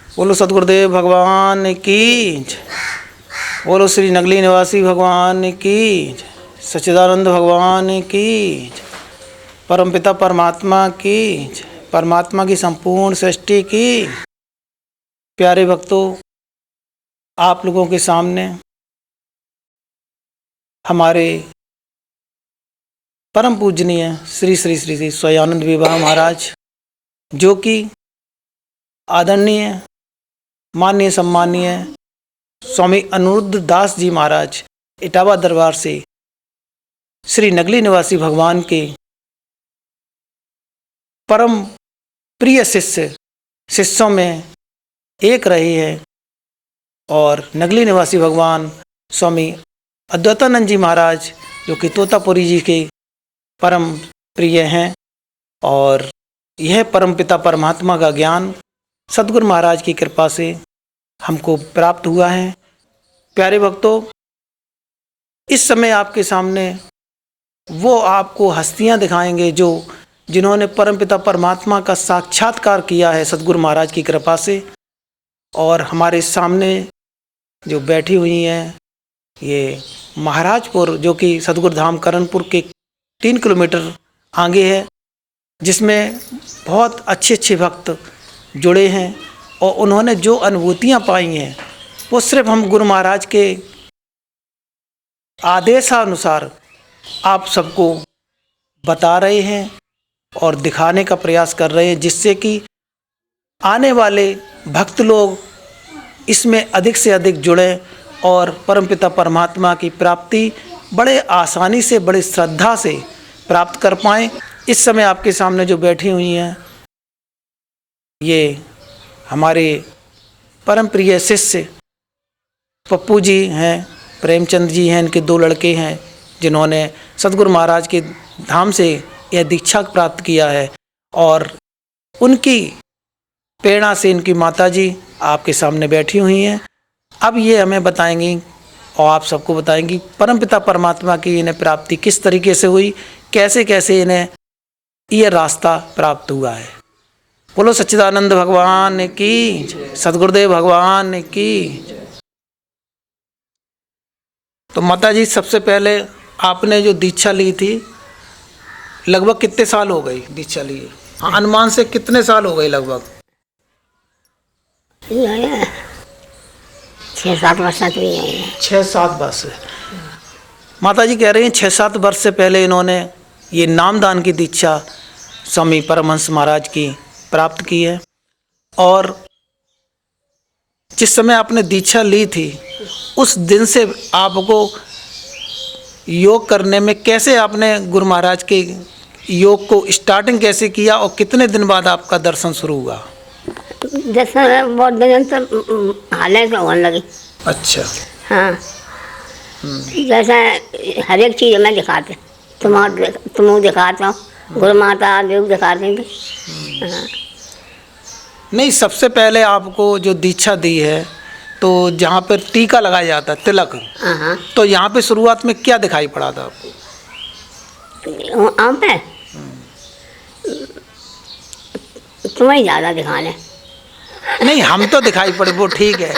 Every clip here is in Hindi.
बोलो सतगुरुदेव भगवान की जय। बोलो श्री नगली निवासी भगवान की जय। सच्चिदानंद भगवान की जय। परमपिता परमात्मा की जय। परमात्मा की संपूर्ण सृष्टि की। प्यारे भक्तों, आप लोगों के सामने हमारे परम पूजनीय श्री श्री श्री श्री स्वयानंद विवाह महाराज, जो कि आदरणीय माननीय सम्मानीय स्वामी अनिरुद्ध दास जी महाराज इटावा दरबार से श्री नगली निवासी भगवान के परम प्रिय शिष्यों में एक रहे हैं। और नगली निवासी भगवान स्वामी अद्वैतानंद जी महाराज, जो कि तोतापुरी जी के परम प्रिय हैं, और यह परम पिता परमात्मा का ज्ञान सद्गुरु महाराज की कृपा से हमको प्राप्त हुआ है। प्यारे भक्तों, इस समय आपके सामने वो आपको हस्तियां दिखाएंगे जिन्होंने परमपिता परमात्मा का साक्षात्कार किया है सद्गुरु महाराज की कृपा से। और हमारे सामने जो बैठी हुई हैं, ये महाराजपुर, जो कि सद्गुरु धाम करणपुर के 3 किलोमीटर आगे है, जिसमें बहुत अच्छे अच्छे भक्त जुड़े हैं। और उन्होंने जो अनुभूतियाँ पाई हैं वो सिर्फ हम गुरु महाराज के आदेशानुसार आप सबको बता रहे हैं और दिखाने का प्रयास कर रहे हैं, जिससे कि आने वाले भक्त लोग इसमें अधिक से अधिक जुड़ें और परमपिता परमात्मा की प्राप्ति बड़े आसानी से, बड़ी श्रद्धा से प्राप्त कर पाएँ। इस समय आपके सामने जो बैठी हुई हैं, ये हमारे परम प्रिय शिष्य पप्पू जी हैं, प्रेमचंद जी हैं, इनके 2 लड़के हैं, जिन्होंने सद्गुरु महाराज के धाम से यह दीक्षा प्राप्त किया है। और उनकी प्रेरणा से इनकी माताजी आपके सामने बैठी हुई हैं। अब ये हमें बताएंगी और आप सबको बताएंगी परमपिता परमात्मा की इन्हें प्राप्ति किस तरीके से हुई, कैसे कैसे इन्हें ये रास्ता प्राप्त हुआ है। बोलो सच्चिदानंद भगवान की जय। सद्गुरुदेव भगवान की जय। तो माता जी, सबसे पहले आपने जो दीक्षा ली थी, लगभग कितने साल हो गई दीक्षा लिए? हाँ, अनुमान से कितने साल हो गए? लगभग 6-7 वर्ष तक भी है। 6-7 वर्ष। माता जी कह रही हैं 6-7 वर्ष से पहले इन्होंने ये नामदान की दीक्षा स्वामी परमहंस महाराज की प्राप्त की है। और जिस समय आपने दीक्षा ली थी, उस दिन से आपको योग करने में कैसे आपने गुरु महाराज के योग को स्टार्टिंग कैसे किया और कितने दिन बाद आपका दर्शन शुरू हुआ? दर्शन बहुत दिन तो हालत होने लगी। अच्छा। हाँ, जैसा हर एक चीज़ मैं दिखाते, तुम दिखाता हूँ, गुरु माता देव दिखाते थे। हाँ। नहीं, सबसे पहले आपको जो दीक्षा दी है, तो जहाँ पर टीका लगाया जाता है, तिलक, तो यहाँ पे शुरुआत में क्या दिखाई पड़ा था आपको? आम पे तुम्हें ज़्यादा दिखाने। नहीं, हम तो दिखाई पड़े, वो ठीक है,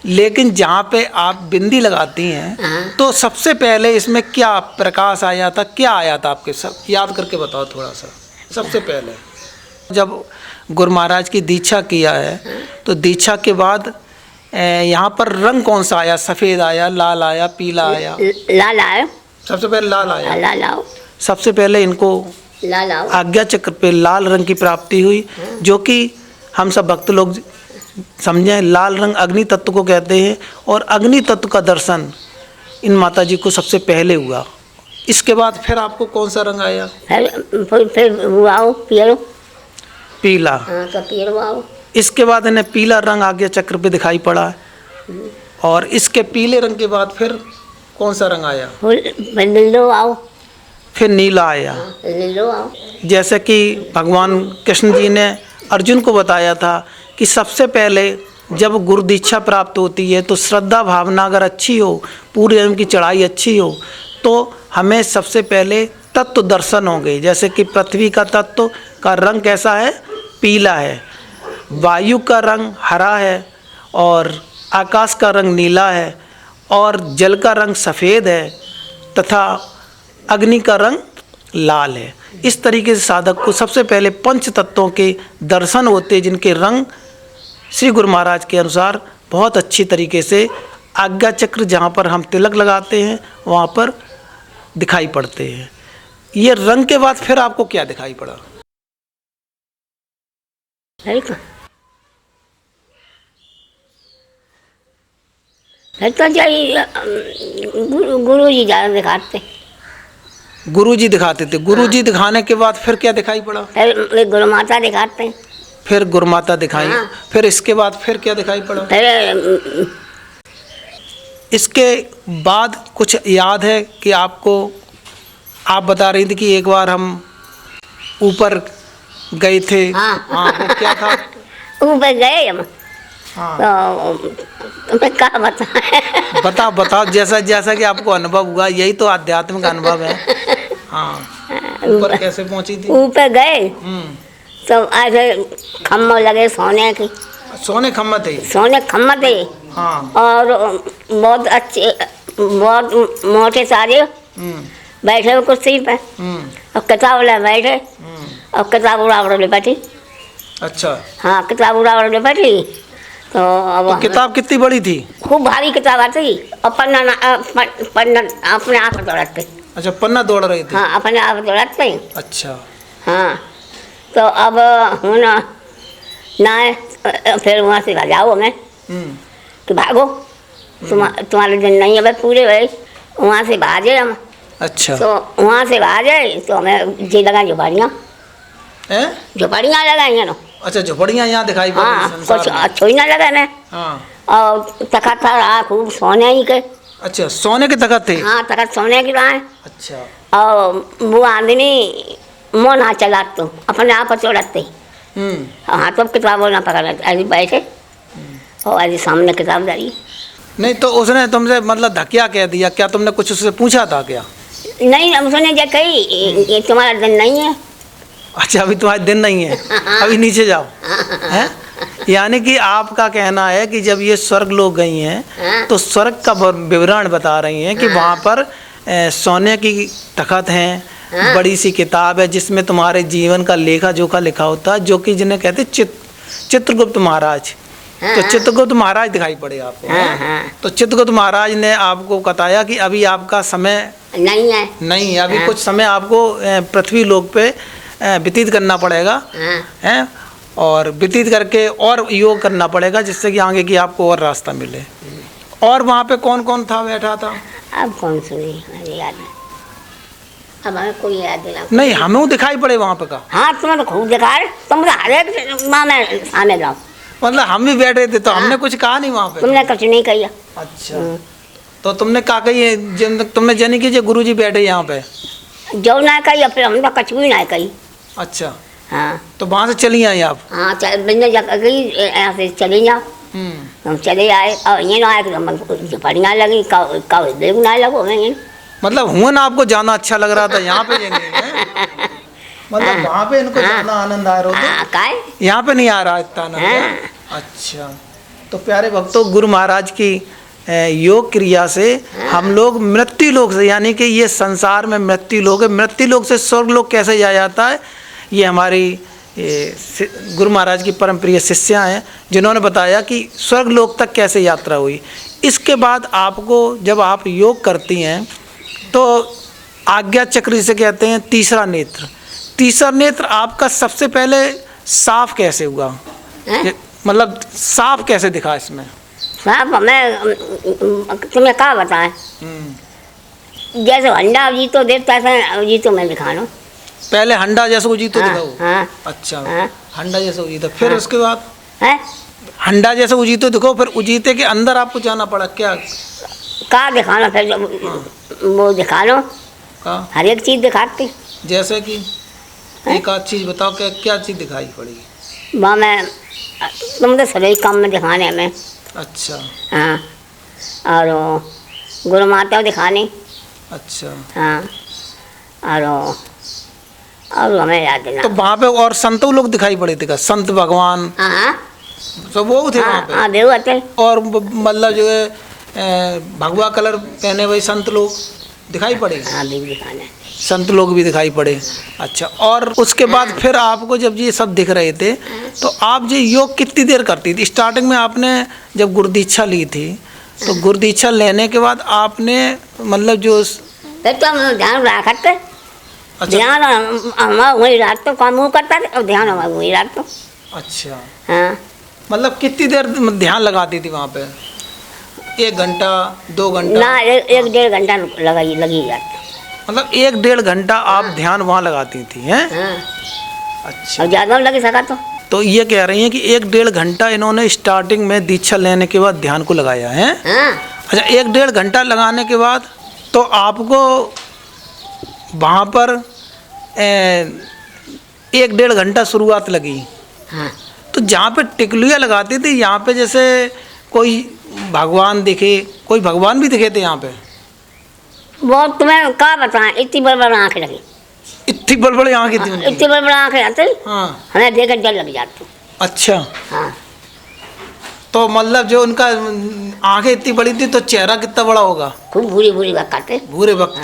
लेकिन जहाँ पे आप बिंदी लगाती हैं, तो सबसे पहले इसमें क्या प्रकाश आया था, क्या आया था आपके? सब याद करके बताओ थोड़ा सा। सबसे पहले जब गुरु महाराज की दीक्षा किया है, तो दीक्षा के बाद यहाँ पर रंग कौन सा आया? सफ़ेद आया, लाल आया, पीला आया? लाल आया। सबसे पहले लाल आया। लाल आओ। सबसे पहले इनको लाल आओ। आज्ञा चक्र पे लाल रंग की प्राप्ति हुई, जो कि हम सब भक्त लोग समझें, लाल रंग अग्नि तत्व को कहते हैं। और अग्नि तत्व का दर्शन इन माता जी को सबसे पहले हुआ। इसके बाद फिर आपको कौन सा रंग आया? फिर वो आओ पीला। हाँ, तो पीला आओ। इसके बाद इन्हें पीला रंग आज्ञा चक्र पे दिखाई पड़ा। और इसके पीले रंग के बाद फिर कौन सा रंग आया? नीलो आओ। फिर नीला आया। नीलो आओ। जैसे कि भगवान कृष्ण जी ने अर्जुन को बताया था कि सबसे पहले जब गुरु दीक्षा प्राप्त होती है, तो श्रद्धा भावना अगर अच्छी हो, पूरे जन्म की चढ़ाई अच्छी हो, तो हमें सबसे पहले तत्व दर्शन होंगे। जैसे कि पृथ्वी का तत्व का रंग कैसा है? पीला है। वायु का रंग हरा है और आकाश का रंग नीला है और जल का रंग सफ़ेद है तथा अग्नि का रंग लाल है। इस तरीके से साधक को सबसे पहले पंच तत्वों के दर्शन होते हैं, जिनके रंग श्री गुरु महाराज के अनुसार बहुत अच्छी तरीके से आज्ञा चक्र जहाँ पर हम तिलक लगाते हैं वहाँ पर दिखाई पड़ते हैं। ये रंग के बाद फिर आपको क्या दिखाई पड़ा? है तो फिर तो जाइए गुरु जी ज़्यादा दिखाते। गुरु जी दिखाते थे। गुरु जी दिखाने के बाद फिर क्या दिखाई पड़ा? फिर गुरु माता दिखाते हैं। फिर गुरु माता दिखाई। हाँ। फिर इसके बाद फिर क्या दिखाई पड़ा? फिर इसके बाद कुछ याद है कि आपको? आप बता रही थी कि एक बार हम ऊपर गए थे। हाँ। वो क्या था? ऊपर गए हम। हाँ। तो मैं क्या बताएं? बताओ बताओ, जैसा जैसा कि आपको अनुभव हुआ, यही तो आध्यात्मिक अनुभव है। हाँ, ऊपर कैसे पहुंची थी? ऊपर गए तो ऐसे खम्भे लगे सोने की। सोने खम्भे थे? सोने खम्भे थे। हाँ। और बहुत अच्छे, बहुत मोटे सारे बैठे हुए कुर्सी पे और किताब ले बैठे और किताब उड़ावड़ ले बैठी। अच्छा। हाँ, किताब उड़ावड़ ले बैठी। तो अब तो किताब कितनी बड़ी थी? खूब भारी किताब आती और पन्ना पन्ना अपने आप दौड़ाते। अच्छा, पन्ना दौड़ रही थी। हाँ, अपने आप दौड़ाते। अच्छा। हाँ, तो अब हूँ ना फिर वहाँ से जाओ हमें कि भागो, तुम्हारे दिन नहीं है भाई पूरे भाई। वहाँ से भागे हम। अच्छा। तो वहाँ से भागे तो हमें जी लगा झोपड़ियाँ। झोपड़ियाँ लगाई हैं ना। अच्छा, झोपड़ियाँ यहाँ दिखाई पड़ रही हाँ, संसार कुछ में। अच्छो ही ना लगा ना। हाँ। और तखत था खूब सोने ही के। अच्छा, सोने के तखत थे? हाँ, तखत सोने की रहा है। अच्छा। और वो आदमी मुँह ना चला तो अपने आप चढ़ते। हाँ, तो किताबों ना पकड़ ऐसे बैठे और ऐसे सामने किताब डाली। नहीं तो उसने तुमसे मतलब धकिया कह दिया क्या? तुमने कुछ उससे पूछा था क्या? नहीं, उसने जो कही ये तुम्हारा दिन नहीं है। अच्छा, अभी तुम्हारे दिन नहीं है, अभी नीचे जाओ। हैं? यानी कि आपका कहना है कि जब ये स्वर्ग लोग गई हैं तो स्वर्ग का विवरण बता रही हैं कि वहाँ पर सोने की तखत हैं, बड़ी सी किताब है जिसमें तुम्हारे जीवन का लेखा जोखा लिखा होता है, जो कि जिन्हें कहते चित्रगुप्त महाराज। तो चित्रगुप्त महाराज दिखाई पड़े आपको। तो चित्रगुप्त महाराज ने आपको बताया कि अभी आपका समय नहीं है। नहीं, अभी कुछ समय आपको पृथ्वी लोक पे व्यतीत करना पड़ेगा हैं, और व्यतीत करके और योग करना पड़ेगा जिससे कि आगे की आपको और रास्ता मिले। और वहाँ पे कौन कौन था बैठा था? अब कौन सुनी, मुझे याद है। अब हमें कोई याद नहीं, हमें दिखाई पड़े वहाँ पे का। हाँ, तुम्हें तो खूब दिखा रहे, तुम तो हर एक माँ में सामने जाओ। मतलब हम भी बैठे थे तो हमने कुछ कहा नहीं वहाँ पे? तुमने कुछ नहीं कही। अच्छा, तो तुमने कहा कही तुमने जानी कि गुरु जी बैठे यहाँ पे जो ना कही, फिर हम तो कुछ भी ना कही। अच्छा। हाँ, तो वहाँ से चली आई आप? हाँ, बिन्ने गई यहाँ से चली जाओ। हम चले आए और ये ना आए कि झोपड़ियाँ लगी कब ना लगो हमें। मतलब हुआ ना आपको जाना अच्छा लग रहा था यहाँ पे ये नहीं है? मतलब वहाँ पे इनको जाना आनंद आ रहा था, यहाँ पे नहीं आ रहा इतना आनंद। अच्छा, तो प्यारे भक्तों, गुरु महाराज की योग क्रिया से हम लोग मृत्यु लोक से, यानी कि ये संसार में मृत्यु लोक है, मृत्यु लोक से स्वर्ग लोक कैसे जाया जाता है, ये हमारी गुरु महाराज की परम प्रिय शिष्या हैं जिन्होंने बताया कि स्वर्ग लोक तक कैसे यात्रा हुई। इसके बाद आपको जब आप योग करती हैं तो आज्ञा चक्र जिसे कहते हैं तीसरा नेत्र, तीसरा नेत्र आपका सबसे पहले साफ कैसे हुआ? मतलब साफ कैसे दिखा इसमें? साफ हमें तुम्हें क्या बताएं, जैसे हंडा जी तो देता है जी तो मैं दिखा लो। पहले हंडा जैसे उजीतो हाँ, दिखाओ। हाँ, अच्छा। हाँ, हंडा जैसे उजीतो, फिर उसके बाद है हंडा जैसे उजीतो दिखाओ, फिर उजीते के अंदर आपको जाना पड़ा क्या? का दिखाना, फिर वो दिखा लो। हर एक चीज़ दिखाती। जैसे कि एक आध चीज़ बताओ, क्या क्या चीज़ दिखाई पड़ी? वहाँ मैं तुम तो सभी काम में दिखाने में। अच्छा। हाँ, और गुरु माता दिखाने। अच्छा। हाँ, और और हमें याद है ना। तो वहाँ पे और संतों लोग दिखाई पड़े थे क्या? संत भगवान हाँ हाँ सब वो थे वहाँ पे? हाँ बेहू आते। और मतलब जो है भगवा कलर पहने हुए संत लोग दिखाई पड़े? हाँ बेहू दिखाना है। संत लोग भी दिखाई पड़े। अच्छा, और उसके बाद फिर आपको जब ये सब दिख रहे थे तो आप ये योग कितनी देर करती थी? स्टार्टिंग में आपने जब गुरुदीक्षा ली थी तो गुरुदीक्षा लेने के बाद आपने मतलब जो फिर तो हम ध्यान रखते। अच्छा ध्यान हमारा वही रात तो काम वो करता था और ध्यान हमारा वही रात तो। अच्छा, हाँ मतलब कितनी देर ध्यान लगाती थी वहाँ पे? 1 घंटा 2 घंटा? ना, एक डेढ़ घंटा लगी जाता। मतलब 1-1.5 घंटा आप ध्यान वहाँ लगाती थी हैं? हाँ अच्छा, और ज़्यादा लग सका तो ये कह रही हैं कि 1-1.5 घंटा इन्होंने स्टार्टिंग में दीक्षा लेने के बाद ध्यान को लगाया है। हाँ अच्छा, 1-1.5 घंटा लगाने के बाद तो आपको वहाँ पर 1-1.5 घंटा शुरुआत लगी। हाँ तो जहाँ पे टिकलियाँ लगाती थी यहाँ पे जैसे कोई भगवान दिखे, कोई भगवान भी दिखे थे यहाँ पे? वो तुम्हें क्या बताएं, इतनी बड़ी बड़ी आँखें लगी। इतनी बड़ी आँखें थी उनकी? इतनी बड़ी बड़ी आँखें आती हाँ। हमें देख कर डर लग जाती। अच्छा, हाँ तो मतलब जो उनका आँखें इतनी बड़ी थी तो चेहरा कितना बड़ा होगा? खूब भूरी भूरी बात करते। भूरे वक्त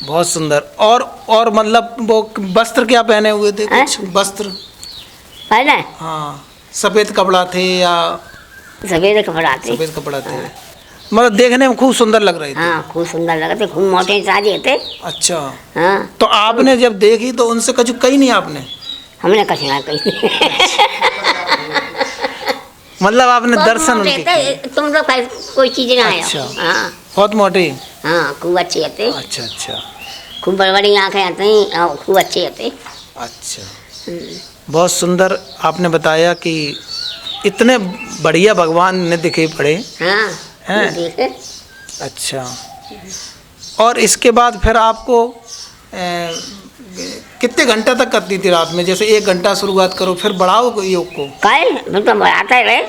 बहुत सुंदर। और मतलब वो वस्त्र क्या पहने हुए थे? कुछ वस्त्र? पहले हाँ, सफ़ेद कपड़ा थे या? सफेद कपड़ा आते। सफ़ेद कपड़ा थे, मतलब देखने में खूब सुंदर लग रहे थे। हाँ खूब सुंदर लगते, खूब मोटे साजे थे। अच्छा, हाँ तो आपने जब देखी तो उनसे कुछ कही नहीं आपने? हमने कहीं ना कहीं मतलब आपने दर्शन मोटे उनके थे, किए? तुम तो कोई चीज़ ना आया। अच्छा। हाँ बहुत मोटे? हाँ खूब अच्छे आते, अच्छा अच्छा खूब बड़ी बड़ी आँखें आती और खूब अच्छे आते। अच्छा, बहुत सुंदर आपने बताया कि इतने बढ़िया भगवान ने दिखे पड़े हाँ हैं? देखे। अच्छा, और इसके बाद फिर आपको कितने घंटे तक करती थी रात में? जैसे 1 घंटा शुरुआत करो फिर बढ़ाओ योग को? कल फिर तो बढ़ाते रहे।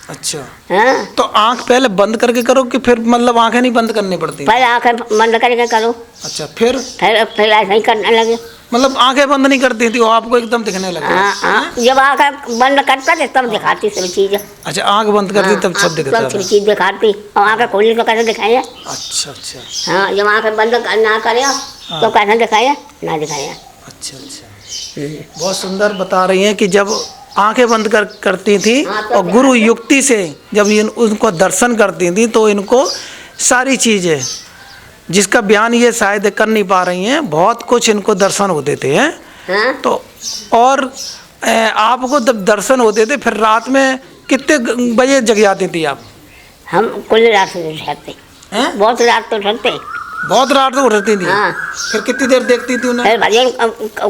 अच्छा, हाँ तो आंख पहले बंद करके करो कि फिर मतलब आंखें नहीं बंद करनी पड़ती? पहले आँखें बंद करके करो, अच्छा, फिर फिर ऐसा ही करने लगे। मतलब आंखें बंद नहीं करती थी वो आपको एकदम दिखने लगा? हाँ हाँ जब आँखें बंद करता थे तब दिखाती सब चीज़। अच्छा, आंख बंद करती तब सब दिखता सब था? चीज़ दिखाती और आँखें खोली तो कैसे दिखाइए। अच्छा अच्छा हाँ जब आँखें बंद ना करे तो कैसे दिखाइए, ना दिखाइए। अच्छा अच्छा, बहुत सुंदर बता रही हैं कि जब आंखें बंद करती थी हाँ, तो और गुरु युक्ति से जब उनको दर्शन करती थी तो इनको सारी चीज़ें जिसका बयान ये शायद कर नहीं पा रही हैं, बहुत कुछ इनको दर्शन होते थे हैं। हाँ तो और आपको जब दर्शन होते थे फिर रात में कितने बजे जग जाती थी आप? हम कुल रात से उठते, हैं? बहुत रात तो उठते। बहुत रात को उठती थी? हाँ फिर कितनी देर देखती थी उन्हें? फिर भजन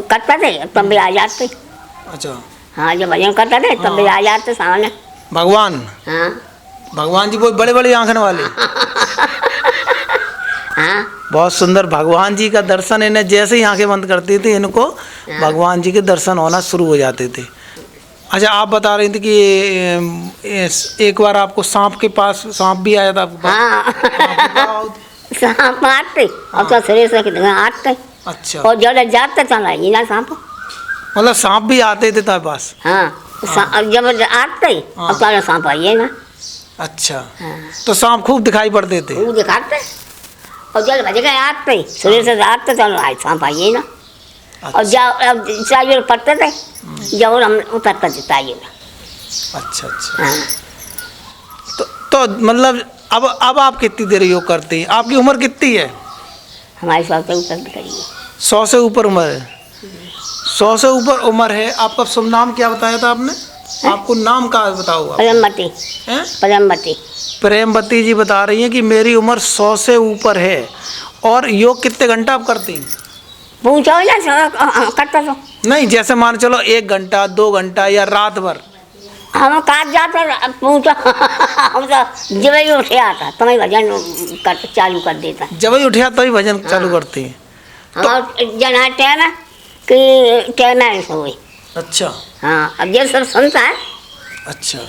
करते थे तब भी आ जाते। अच्छा, हाँ जब भजन करते थे तब भी आ जाते सामने। भगवान हाँ भगवान जी वो बड़े बड़े आंखन वाले? हाँ बहुत सुंदर। भगवान जी का दर्शन इन्हें जैसे ही आंखें बंद करती थी इनको भगवान जी के दर्शन होना शुरू हो जाते थे। अच्छा, आप बता रही थी कि एक बार आपको सांप के पास सांप भी आया था आपके पास? हाँ सांप आते और तो शरीर से कितना आते अच्छा, और जब जाते चला ये ना सांप। मतलब सांप भी आते थे तुम्हारे पास? हाँ जब आते और तो सांप आइए ना। अच्छा, हाँ तो सांप खूब दिखाई पड़ते थे? वो दिखाते और जब भज गए आते शरीर से आते चलो आए सांप आइए ना। और जब चाहिए पड़ते थे जब हम उतरते थे चाहिए ना। अच्छा अच्छा, हाँ तो मतलब अब आप कितनी देर योग करती हैं? आपकी उम्र कितनी है? हमारे साथ तो ऊपर करिए 100 से ऊपर उम्र है? 100 से ऊपर उम्र है। आपका शुभ नाम क्या बताया था आपने? आपको नाम का बताओ आप? प्रेमवती। हैं? प्रेमवती। प्रेमवती जी बता रही हैं कि मेरी उम्र 100 से ऊपर है। और योग कितने घंटा आप करती हैं? पूछो ना करता तो नहीं, जैसे मान चलो 1 घंटा 2 घंटा या रात भर? हम काट जाते पूछो हम तो जब ही उठे आता तो मैं भजन चालू कर देता। जब ही उठे तभी भजन चालू करती हैं? और जना टहना कि टहना ऐसा हुई। अच्छा हाँ अब ये सब सुनता है। अच्छा,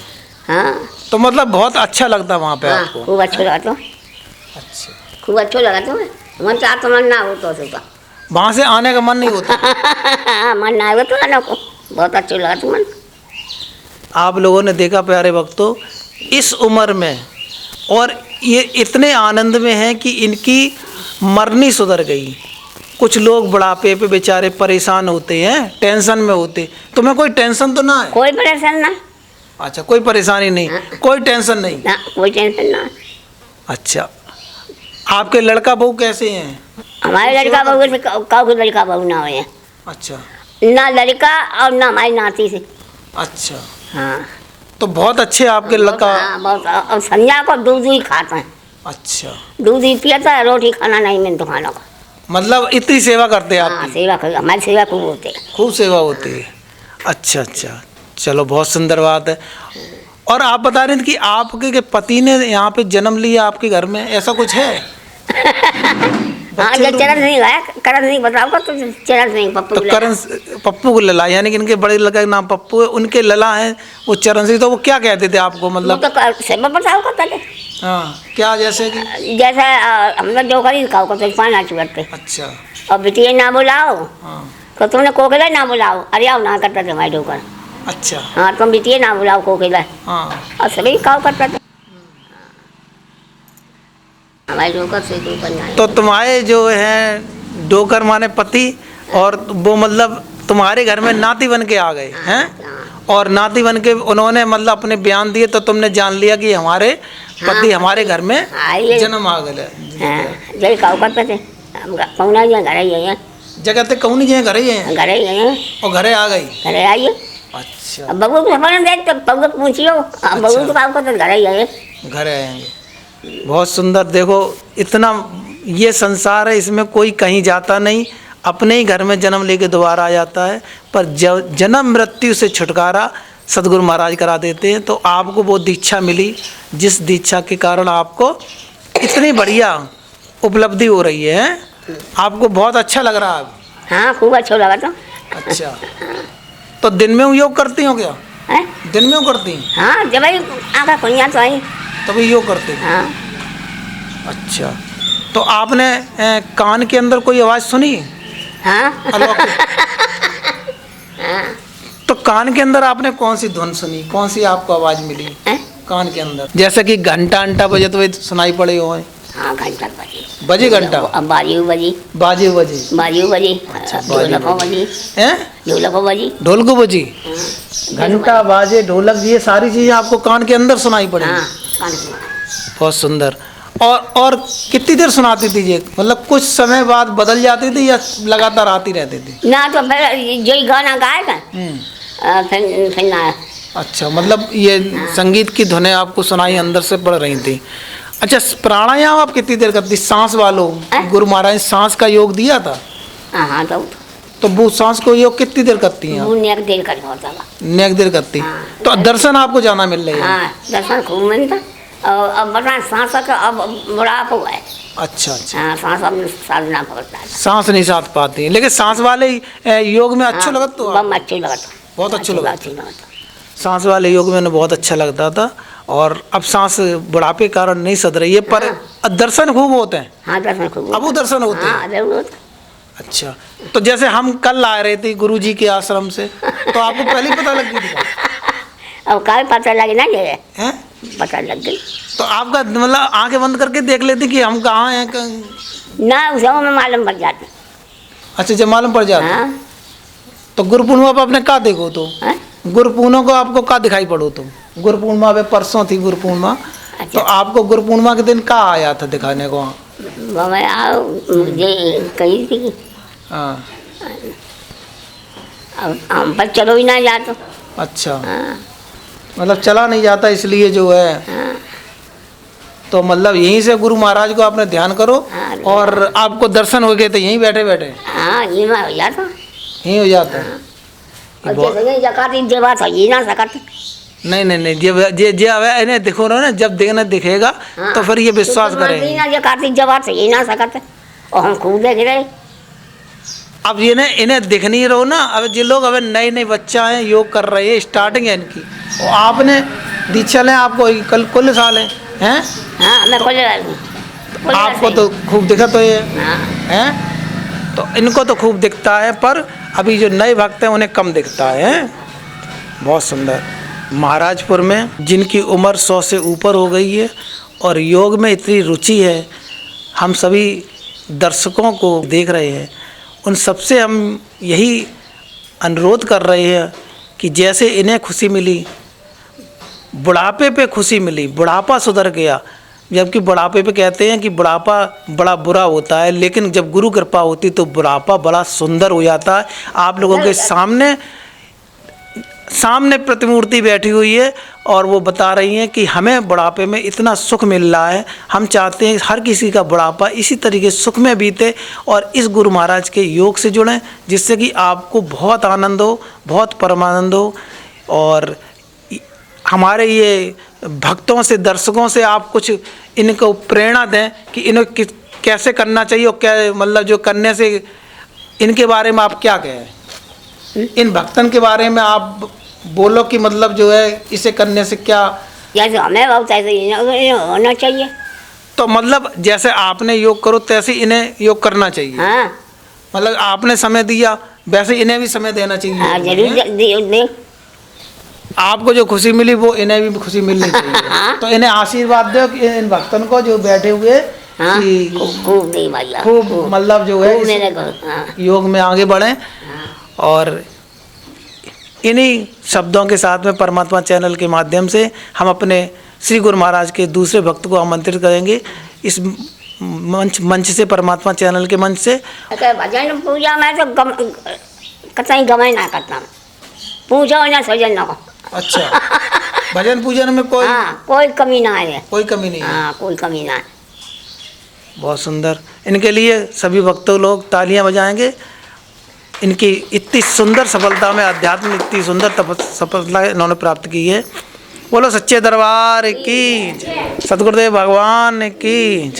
हाँ तो मतलब बहुत अच्छा लगता है वहाँ पे हाँ आपको? खूब अच्छा लगा तो, अच्छा, खूब अच्छा लगा तो मन तो आत्मन ना हो तो वहाँ से आने का मन नहीं होता? मन ना आएगा तो आना को बहुत अच्छा लगा तो मन। आप लोगों ने देखा प्यारे भक्तों, इस उम्र में और ये इतने आनंद में हैं कि इनकी मरनी सुधर गई। कुछ लोग बुढ़ापे पे बेचारे परेशान होते हैं, टेंशन में होते। तुम्हें कोई टेंशन तो ना है? कोई परेशान ना। अच्छा, कोई परेशानी नहीं, कोई टेंशन नहीं ना, कोई टेंशन ना। अच्छा, आपके लड़का बहू कैसे हैं? हमारे लड़का बहू से काऊ लड़का बहू ना हुए। अच्छा ना लड़का और ना हमारी नाती से। अच्छा, हाँ तो बहुत अच्छे आपके लड़का। हाँ बहुत। और संध्या को दूध ही खाता है। अच्छा, दूध ही पियाता है, रोटी खाना नहीं मिलता खाना का। मतलब इतनी सेवा करते हैं हाँ आपकी? सेवा कर, हमारी सेवा खूब होते है। खूब सेवा होती है। अच्छा अच्छा, चलो बहुत सुंदर बात है। और आप बता रहे थे कि आपके के पति ने यहाँ पे जन्म लिया आपके घर में, ऐसा कुछ है? हाँ जब चरण सिंह है, करण सिंह बताओ तो चरण सिंह पप्पू तो करण पप्पू को लला, यानी कि इनके बड़े लड़का का नाम पप्पू है, उनके लला है वो चरण सिंह। तो वो क्या कहते थे आपको, मतलब? तो सेवा बताओ को तले। हाँ, क्या जैसे कि? जैसे हम लोग जो करी खाओ को तो पाना चुगते। अच्छा और बिटिया ना बुलाओ हाँ, तो तुमने कोकिला ना बुलाओ, अरे आओ ना करते थे हमारे डोकर। अच्छा हाँ तुम बिटिया ना बुलाओ कोकिला, हाँ, और सभी खाओ करते थे हमारे डोकर से तो बन तो तुम्हारे जो है डोकर माने पति, और वो मतलब तुम्हारे घर में नाती बन के आ गए हैं, और नाती बन के उन्होंने मतलब अपने बयान दिए, तो तुमने जान लिया कि हमारे पति हमारे घर में जन्म आ गए। जय खाओ करते थे हम। पौना जी घर ही हैं, जगह ते कहूँ नहीं घर ही हैं, घर ही हैं और घरे आ गई। घरे आइए। अच्छा, अब बबू को सफर देख तो बबू को पूछियो, बबू तो काम करते घर ही आए। घरे आएंगे। बहुत सुंदर। देखो इतना ये संसार है, इसमें कोई कहीं जाता नहीं, अपने ही घर में जन्म लेके दोबारा आ जाता है। पर जन्म मृत्यु से छुटकारा सदगुरु महाराज करा देते हैं। तो आपको वो दीक्षा मिली, जिस दीक्षा के कारण आपको इतनी बढ़िया उपलब्धि हो रही है। आपको बहुत अच्छा लग रहा है अब? हाँ खूब अच्छा लगा तो। अच्छा, तो दिन में योग करती हो क्या? है? दिन में करती हैं? हाँ जब भाई आँखा खुलिया तो आई। तभी योग करते हैं? हाँ। अच्छा, तो आपने कान के अंदर कोई आवाज़ सुनी? हाँ तो कान के अंदर आपने कौन सी धुन सुनी, कौन सी आपको आवाज़ मिली कान के अंदर? जैसे कि घंटा अंटा बजे तो सुनाई पड़े हो? हाँ घंटा बजी बजे घंटा, अब बाजी बजी बाजे बजे, बाजी बजी, ढोलको बजी, हैं ढोलको बजी, ढोल को बजी, घंटा बाजे ढोलक, ये सारी चीज़ें आपको कान के अंदर सुनाई पड़ी? हाँ कान में। बहुत सुंदर। और कितनी देर सुनाती थी ये, मतलब कुछ समय बाद बदल जाती थी या लगातार आती रहती थी? ना तो फिर जो गाना गाएगा फिर ना। अच्छा, मतलब ये संगीत की धुनें आपको सुनाई अंदर से पड़ रही थी। अच्छा, प्राणायाम आप कितनी देर करती? सांस वालों गुरु महाराज ने सांस का योग दिया था। हाँ तो वो सांस को योग कितनी देर करती हैं? वो नेक देर कर होता। नेक देर करती। हाँ। तो दर्शन आपको जाना मिल रही है? हाँ दर्शन खूब मिलता। और अब बता सांस का अब बुढ़ापा हुआ है। अच्छा अच्छा, हाँ सांस अब साधना पड़ता है। सांस नहीं साथ पाती, लेकिन सांस वाले योग में अच्छा लगता तो बम अच्छी लगता, बहुत अच्छा लगा। अच्छी लगता। सांस वाले योग में बहुत अच्छा लगता था। और अब सांस बुढ़ापे कारण नहीं सद रही है, पर दर्शन खूब होते हैं। हाँ दर्शन खूब। अब वो दर्शन होते हैं? हाँ जरूर होता। अच्छा, तो जैसे हम कल आ रहे थे गुरुजी के आश्रम से, तो आपको पहले ही पता लग गई थी? अब कल पता लगे ना ये हैं? पता लग गई। तो आपका मतलब आंखें बंद करके देख लेते कि हम कहाँ हैं ना उस समय में मालूम पड़ जाता। अच्छा, जब मालूम पड़ जाता। हाँ तो गुरु पूर्णिमा पे आपने कहा देखो, तो गुरु पूर्णिमा को आपको कहाँ दिखाई पड़ो? तुम गुरु पूर्णिमा पे परसों थी गुरु पूर्णिमा, तो आपको गुरु पूर्णिमा के दिन कहाँ आया था दिखाने को? मैं आओ मुझे कही थी। हाँ, अब हम पर चलो ही ना जाते। अच्छा, हाँ मतलब चला नहीं जाता इसलिए जो है। हाँ तो मतलब यहीं से गुरु महाराज को आपने ध्यान करो, हाँ। और आपको दर्शन हो गए थे यहीं बैठे बैठे? हाँ ये मैं हो जाता। यहीं हो जाता है? और जैसे जकाती जवा था ये ना सकते। नहीं नहीं नहीं, जब इन्हें देखो ना, जब देखना दिखेगा तो फिर ये विश्वास करेंगे। ना जकाती जवा था ये ना सकते, और हम खूब देख रहे। अब ये इन्हें दिख नहीं रहो ना। अब जो लोग अब नए नए बच्चा हैं, योग कर रहे हैं, स्टार्टिंग है इनकी, और आपने दीक्षा लें, आपको कल कुल साल है हैं? हाँ मैं कुल आपको तो खूब दिखा तो ये हाँ हैं। तो तो इनको तो खूब दिखता है, पर अभी जो नए भक्त हैं उन्हें कम दिखता है। बहुत सुंदर। महाराजपुर में जिनकी उम्र 100 से ऊपर हो गई है और योग में इतनी रुचि है, हम सभी दर्शकों को देख रहे हैं, उन सबसे हम यही अनुरोध कर रहे हैं कि जैसे इन्हें खुशी मिली, बुढ़ापे पे खुशी मिली, बुढ़ापा सुधर गया, जबकि बुढ़ापे पे कहते हैं कि बुढ़ापा बड़ा बुरा होता है, लेकिन जब गुरु कृपा होती तो बुढ़ापा बड़ा सुंदर हो जाता है। आप लोगों के सामने प्रतिमूर्ति बैठी हुई है और वो बता रही हैं कि हमें बुढ़ापे में इतना सुख मिल रहा है। हम चाहते हैं हर किसी का बुढ़ापा इसी तरीके सुख में बीते और इस गुरु महाराज के योग से जुड़ें, जिससे कि आपको बहुत आनंद हो, बहुत परमानंद हो। और हमारे ये भक्तों से, दर्शकों से आप कुछ इनको प्रेरणा दें कि इन्हें कैसे करना चाहिए और क्या मतलब जो करने से इनके बारे में आप क्या कहें, इन भक्तन के बारे में आप बोलो कि मतलब जो है इसे करने से क्या। जैसे हमें बहुत ऐसे इन्हें होना चाहिए। तो मतलब जैसे आपने योग करो तैसे इन्हें योग करना चाहिए। हाँ, मतलब आपने समय दिया वैसे इन्हें भी समय देना चाहिए। हाँ जरूर दे। आपको जो खुशी मिली वो इन्हें भी खुशी मिलनी चाहिए। तो इन्हें आशीर्वाद दो कि इन भक्तन को जो बैठे हुए हाँ, कि खूब दे भैया, खूब मतलब जो है मेरे को हाँ। योग में आगे बढ़ें। और इन्हीं शब्दों के साथ में परमात्मा चैनल के माध्यम से हम अपने श्री गुरु महाराज के दूसरे भक्त को आमंत्रित करेंगे इस मंच से, परमात्मा चैनल के मंच से। भजन पूजा में तो कतई गवाई ना करता, पूजा ना सजन ना। अच्छा, भजन पूजन में कोई हाँ, कोई कमी ना है, कोई कमी नहीं है। हाँ, कोई कमी ना है। बहुत सुंदर। इनके लिए सभी भक्तों लोग तालियां बजाएंगे। इनकी इतनी सुंदर सफलता में, अध्यात्म में इतनी सुंदर सफलता इन्होंने प्राप्त की है। बोलो सच्चे दरबार की, सतगुरुदेव भगवान की।